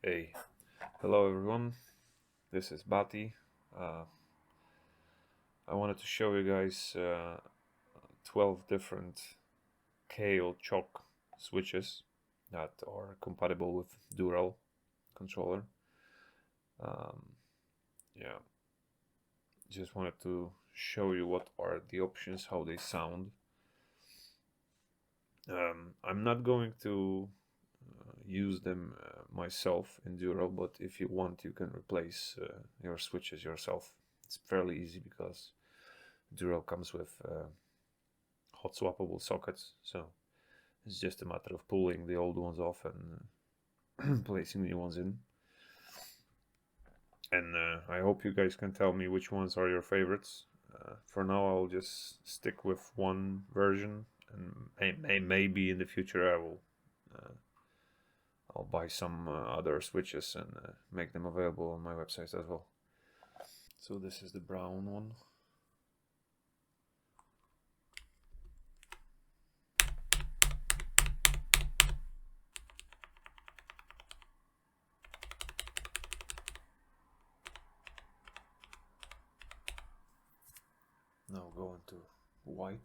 Hey, hello everyone. This is Bati. Uh, I wanted to show you guys 12 different Kailh Choc switches that are compatible with DURAL controller. Um, yeah, just wanted to show you what are the options, how they sound. I'm not going to use them myself in DURAL, but if you want, you can replace your switches yourself. It's fairly easy because DURAL comes with hot swappable sockets, so it's just a matter of pulling the old ones off and placing new ones in. And I hope you guys can tell me which ones are your favorites. For now, I'll just stick with one version, and maybe in the future uh, I'll buy some other switches and make them available on my website as well. So this is the brown one. Now going to white.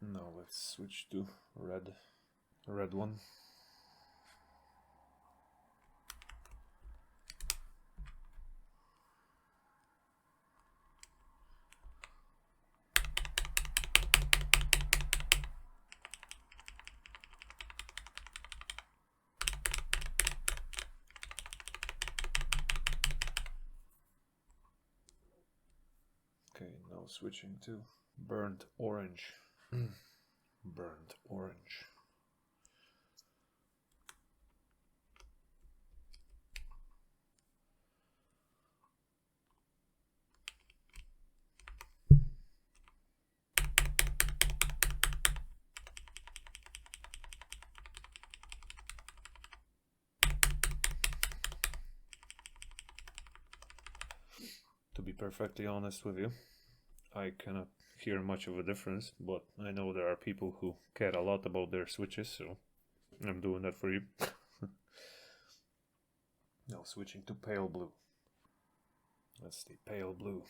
Now let's switch to red. Red one. Okay, now switching to burnt orange. Burnt orange. To be perfectly honest with you, I cannot hear much of a difference, but I know there are people who care a lot about their switches, so I'm doing that for you. Now switching to pale blue. That's the pale blue.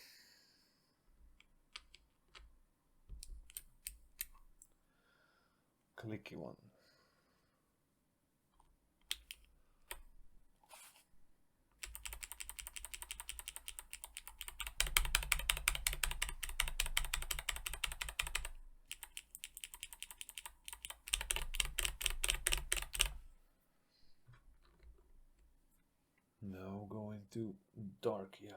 Clicky one. Now going to dark yellow.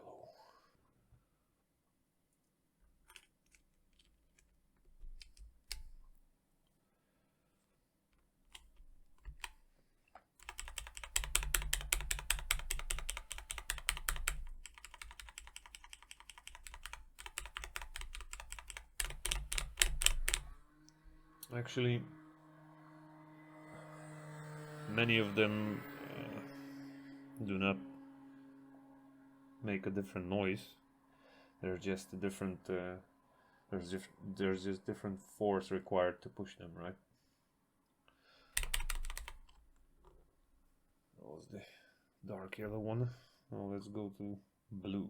Actually, many of them do not make a different noise. They're just a different. There's just different force required to push them, right? That was the dark yellow one. Now let's go to blue.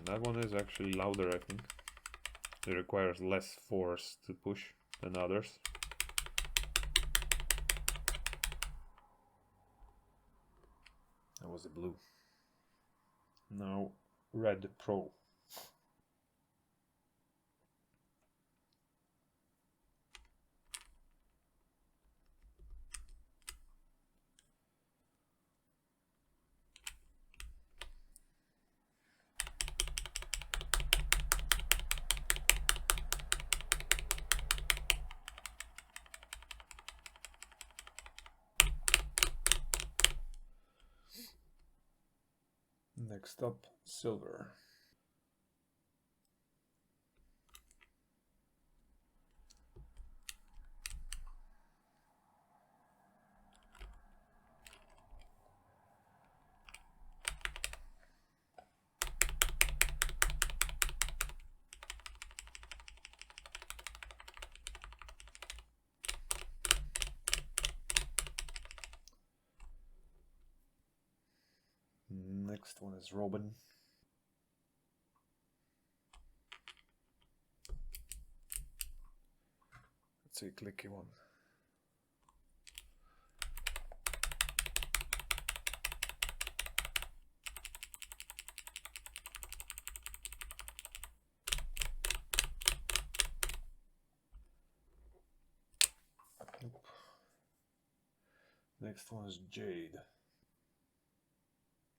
That one is actually louder, I think. It requires less force to push than others. That was the blue. Now red pro. Next up, silver. Next one is Robin. It's a clicky one. Nope. Next one is Jade.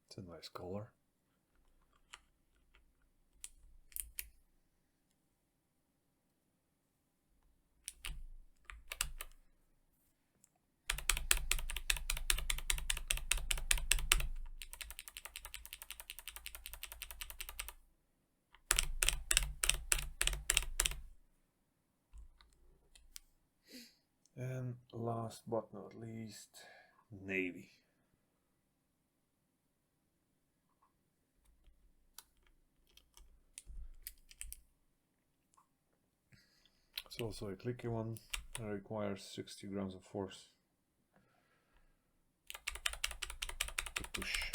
It's a nice color. And last but not least, navy. It's also a clicky one that requires 60 grams of force to push.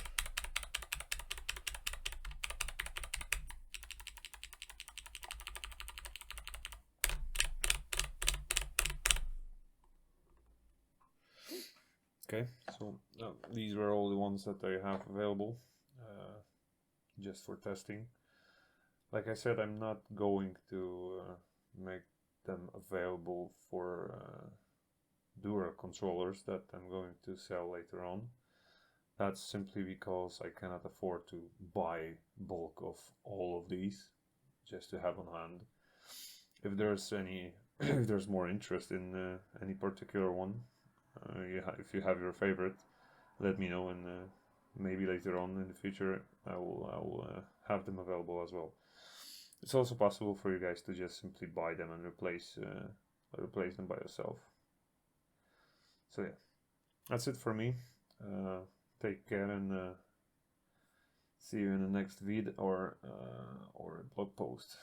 Okay, so these were all the ones that I have available just for testing. Like I said, I'm not going to make them available for DURAL controllers that I'm going to sell later on. That's simply because I cannot afford to buy bulk of all of these just to have on hand. If there's any, if there's more interest in any particular one, if you have your favorite, let me know, and maybe later on in the future I will have them available as well. It's also possible for you guys to just simply buy them and replace them by yourself. So yeah, that's it for me. Take care, and see you in the next vid or blog post.